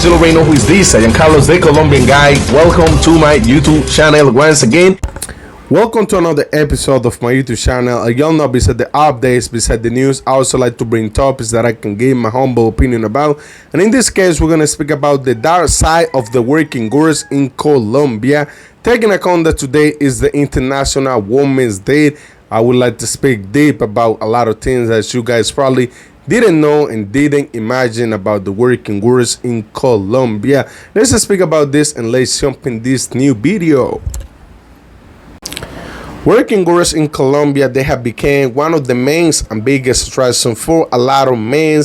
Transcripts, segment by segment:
guys, you already know who is this. I am Carlos, the Colombian guy. Welcome to my YouTube channel once again. Welcome to another episode of my YouTube channel. Y'all know, beside the updates, beside the news, I also like to bring topics that I can give my humble opinion about. And in this case, we're going to speak about the dark side of the working girls in Colombia. Taking account that today is the International Women's Day, I would like to speak deep about a lot of things that you guys probably didn't know and didn't imagine about the working girls in Colombia. Let's speak about this and let's jump in this new video. Working girls in Colombia, they have become one of the main and biggest attractions for a lot of men,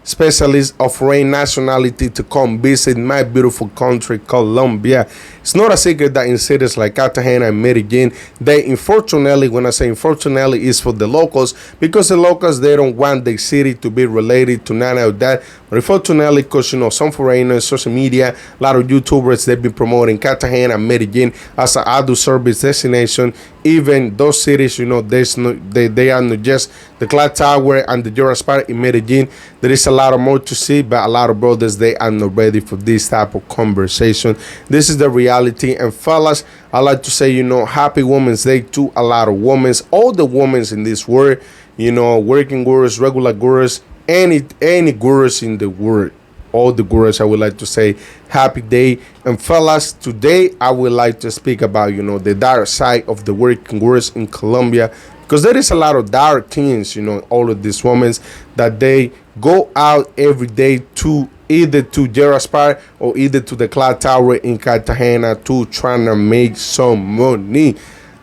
specialists of foreign nationality, to come visit my beautiful country, Colombia. It's not a secret that in cities like Cartagena and Medellin, they unfortunately, when I say unfortunately, is for the locals, because the locals, they don't want the city to be related to none of that. But unfortunately, because some foreigners, social media, a lot of YouTubers, they've been promoting Cartagena and Medellin as an adult service destination. Even those cities, there's no, they are not just the Clock Tower and the Yachts in Medellin. There is a lot of more to see, but a lot of brothers, they are not ready for this type of conversation. This is the reality. And fellas, I like to say, happy Women's Day to a lot of women, all the women in this world, working girls, regular girls, any girls in the world, all the girls, I would like to say happy day. And fellas, today I would like to speak about, the dark side of the working girls in Colombia, because there is a lot of dark things, all of these women that they go out every day to either to Yachts or either to the Clock Tower in Cartagena to trying to make some money.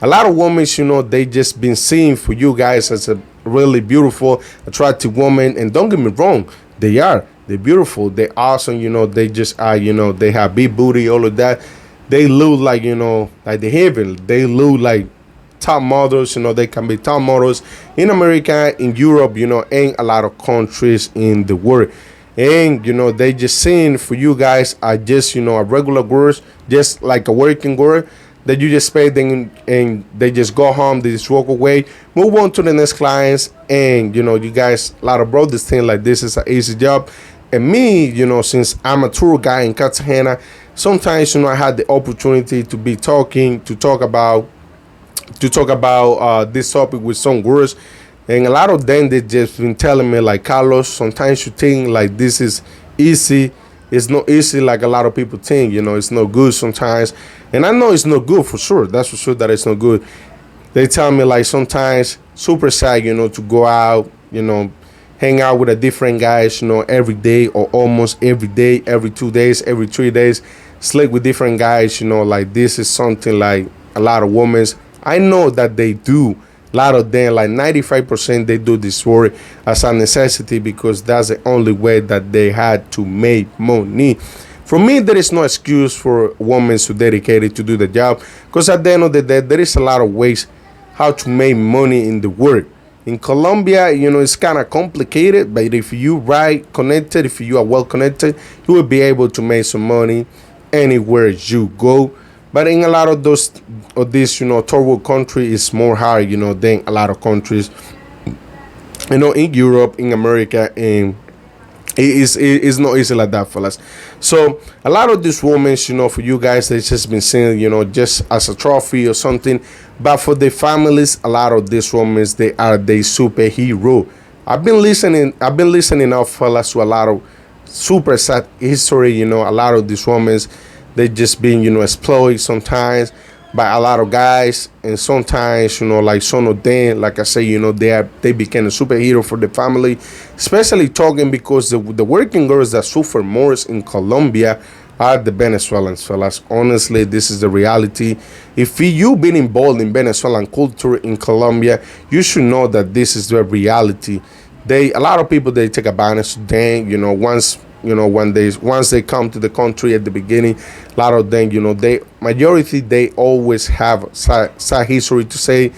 A lot of women, they just been seen for you guys as a really beautiful, attractive woman. And don't get me wrong, they're beautiful, they're awesome, they just are, they have big booty, all of that. They look like, like the heaven. They look like top models, they can be top models in America, in Europe, and a lot of countries in the world. And they just seen for you guys are just a regular girl, just like a working girl that you just pay them and they just go home, they just walk away, move on to the next clients. And you guys, a lot of brothers think like this is an easy job. And me, since I'm a tour guy in Cartagena, sometimes I had the opportunity to be talk about this topic with some girls. And a lot of them, they just been telling me like, Carlos, sometimes you think like this is easy. It's not easy like a lot of people think, it's not good sometimes. And I know it's not good for sure. That's for sure that it's not good. They tell me like sometimes super sad, to go out, hang out with a different guys, every day or almost every day, every 2 days, every 3 days, sleep with different guys, like this is something like a lot of women, I know that they do. A lot of them, like 95%, they do this work as a necessity because that's the only way that they had to make money. For me, there is no excuse for women to dedicate it to do the job, because at the end of the day, there is a lot of ways how to make money in the work. In Colombia, it's kind of complicated, but if you connected, if you are well connected, you will be able to make some money anywhere you go. But in a lot of this, third world country, it's more hard, than a lot of countries, in Europe, in America, and it's not easy like that, fellas. So a lot of these women, for you guys, they just been seen, just as a trophy or something. But for the families, a lot of these women, they are the superhero. I've been listening now, fellas, to a lot of super sad history. A lot of these women, they just been, exploited sometimes by a lot of guys. And sometimes, like some of them, like I say, they became a superhero for the family. Especially talking because the working girls that suffer most in Colombia are the Venezuelans, fellas. Honestly, this is the reality. If you've been involved in Venezuelan culture in Colombia, you should know that this is the reality. A lot of people, they take advantage of them, once they come to the country at the beginning. A lot of them, they always have sad history to say.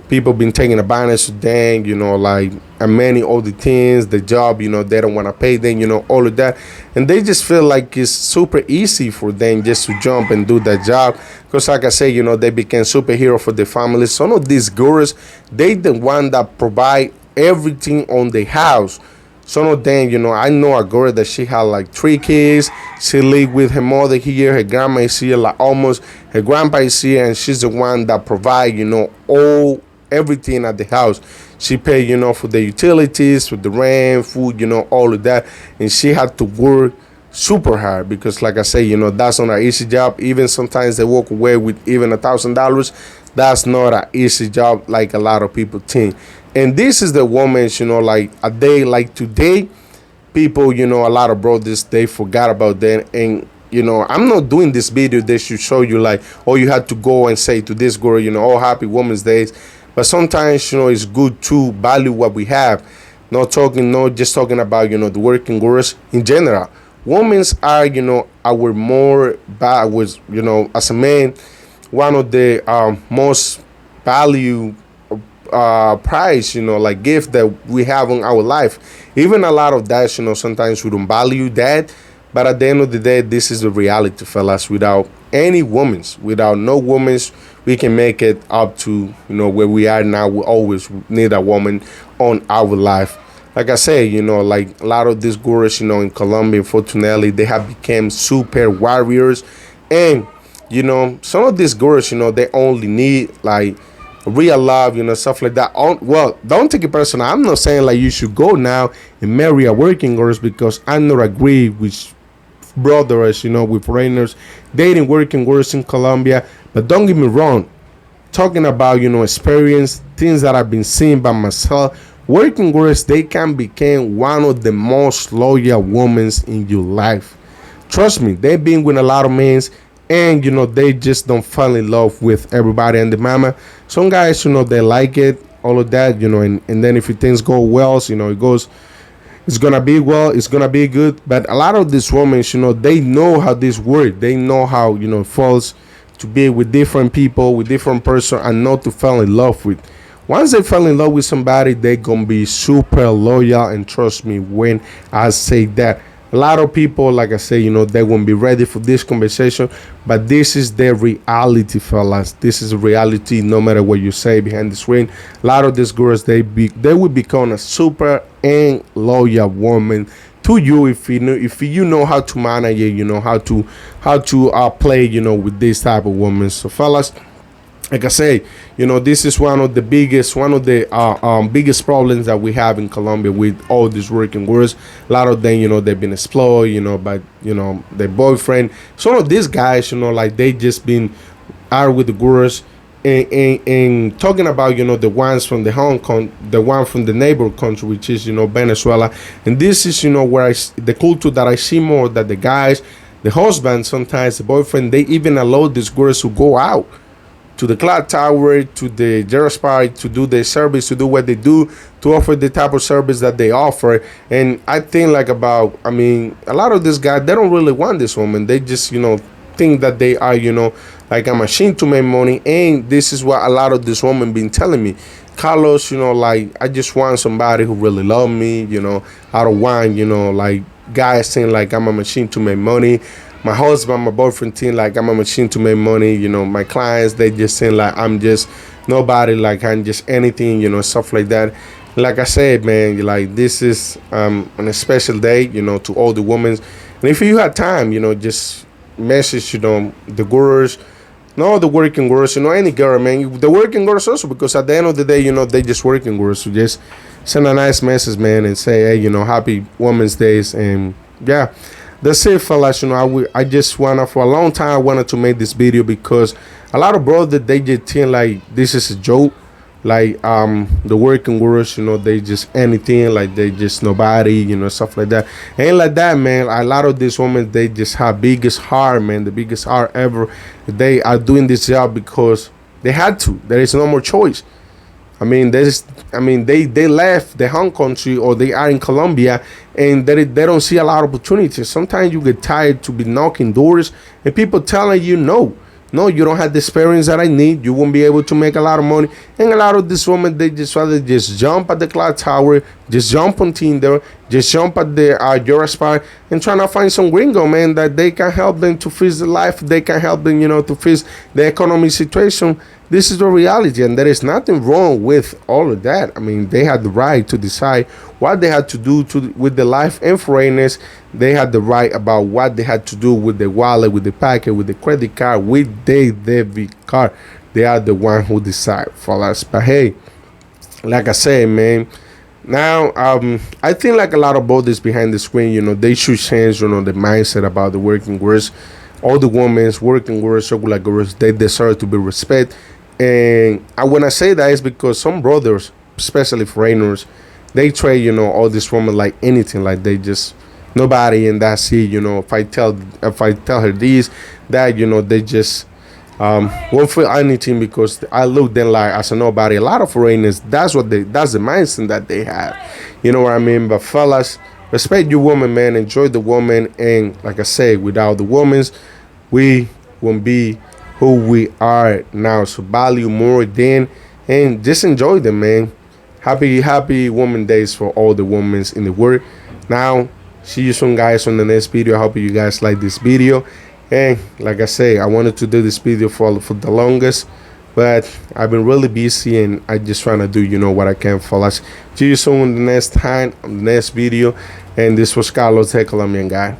People been taking advantage of them, like, and many other things, the job, they don't want to pay them, all of that. And they just feel like it's super easy for them just to jump and do that job. Because like I say, they became superhero for the families. Some of these girls, they the one that provide everything on the house. Some of them, I know a girl that she had like 3 kids. She lived with her mother here, her grandma is here, like almost her grandpa is here, and she's the one that provide, all everything at the house. She paid, for the utilities, for the rent, food, all of that, and she had to work super hard because, like I say, that's not an easy job. Even sometimes they walk away with even $1,000. That's not an easy job like a lot of people think. And this is the woman, like a day like today, people, a lot of brothers, they forgot about that. And I'm not doing this video that should show you like, oh, you had to go and say to this girl, oh, happy Women's Days. But sometimes, it's good to value what we have. Not just talking about, the working girls in general. Women are, our more was, as a man, one of the most value price, like gift that we have in our life. Even a lot of that, sometimes we don't value that. But at the end of the day, this is the reality, fellas. Without any women's, without no women's, we can make it up to, where we are now. We always need a woman on our life. Like I say, like a lot of these girls, in Colombia, unfortunately, they have become super warriors. And, some of these girls, they only need like real love, stuff like that. Well, don't take it personal. I'm not saying like you should go now and marry a working girls, because I'm not agree with brothers, with foreigners dating working girls in Colombia. But don't get me wrong, talking about, experience, things that I've been seeing by myself, working girls, they can become one of the most loyal women in your life. Trust me, they've been with a lot of men, and they just don't fall in love with everybody and the mama. Some guys, they like it, all of that, and then if things go well, it goes, it's gonna be well, it's gonna be good. But a lot of these women, they know how this works. They know how, it falls to be with different people, with different person, and not to fall in love with. Once they fall in love with somebody, they gonna be super loyal. And trust me when I say that. A lot of people, like I say, they won't be ready for this conversation, but this is the reality, fellas. This is reality, no matter what you say behind the screen. A lot of these girls, they will become a super and loyal woman to you if you know how to manage it, how to play, with this type of woman. So, fellas, like I say, this is one of the biggest problems that we have in Colombia with all these working girls. A lot of them, they've been exploited, by, their boyfriend. Some of these guys, like they just been out with the girls and talking about, the ones from the Hong Kong, the one from the neighbor country, which is, Venezuela. And this is, where the culture that I see more, that the guys, the husband, sometimes the boyfriend, they even allow these girls to go out to the clock tower, to the Jerry to do their service, to do what they do, to offer the type of service that they offer. And I think a lot of these guys, they don't really want this woman. They just, think that they are, like a machine to make money. And this is what a lot of this women been telling me. Carlos, like, I just want somebody who really love me, I don't want, like guys saying like I'm a machine to make money. My husband, my boyfriend think like I'm a machine to make money. My clients, they just saying like I'm just nobody, like I'm just anything, stuff like that. Like I said, man, like this is on a special day, to all the women. And if you have time, just message, the girls, no, the working girls, any girl, man. The working girls also, because at the end of the day, they just working girls. So just send a nice message, man, and say, hey, happy Women's Days. And yeah, that's it, fellas. I just for a long time, I wanted to make this video because a lot of brothers, they just think like this is a joke. Like the working girls, they just anything, like they just nobody, stuff like that. Ain't like that, man. A lot of these women, they just have biggest heart, man, the biggest heart ever. They are doing this job because they had to. There is no more choice. They left the home country, or they are in Colombia, and they don't see a lot of opportunities. Sometimes you get tired to be knocking doors and people telling you no, you don't have the experience that I need. You won't be able to make a lot of money. And a lot of these women, they just rather just jump at the clock tower, just jump on Tinder, just jump at the your spot and trying to find some gringo, man, that they can help them to fix the life. They can help them, to fix the economic situation. This is the reality, and there is nothing wrong with all of that. I mean, they had the right to decide what they had to do with the life, and foreigners, they had the right about what they had to do with the wallet, with the packet, with the credit card, with their debit card. They are the one who decide for us. But hey, like I said, man, now I think like a lot of bodies behind the screen, they should change, the mindset about the working girls. All the women's working girls, regular girls, they deserve to be respected. And when I say that, is because some brothers, especially foreigners, they treat all these women like anything, like they just nobody, and that's it. If I tell her this, that, they just won't feel anything because I look then like as a nobody. A lot of foreigners, that's the mindset that they have. You know what I mean? But fellas, respect your woman, man. Enjoy the woman, and like I said, without the women's, we won't be who we are now. So value more than, and just enjoy them, man. Happy Woman Days for all the women in the world. Now, see you soon, guys, on the next video. I hope you guys like this video. And like I say, I wanted to do this video for the longest, but I've been really busy, and I just trying to do what I can for us. See you soon the next time on the next video. And this was Carlos, the Colombian guy.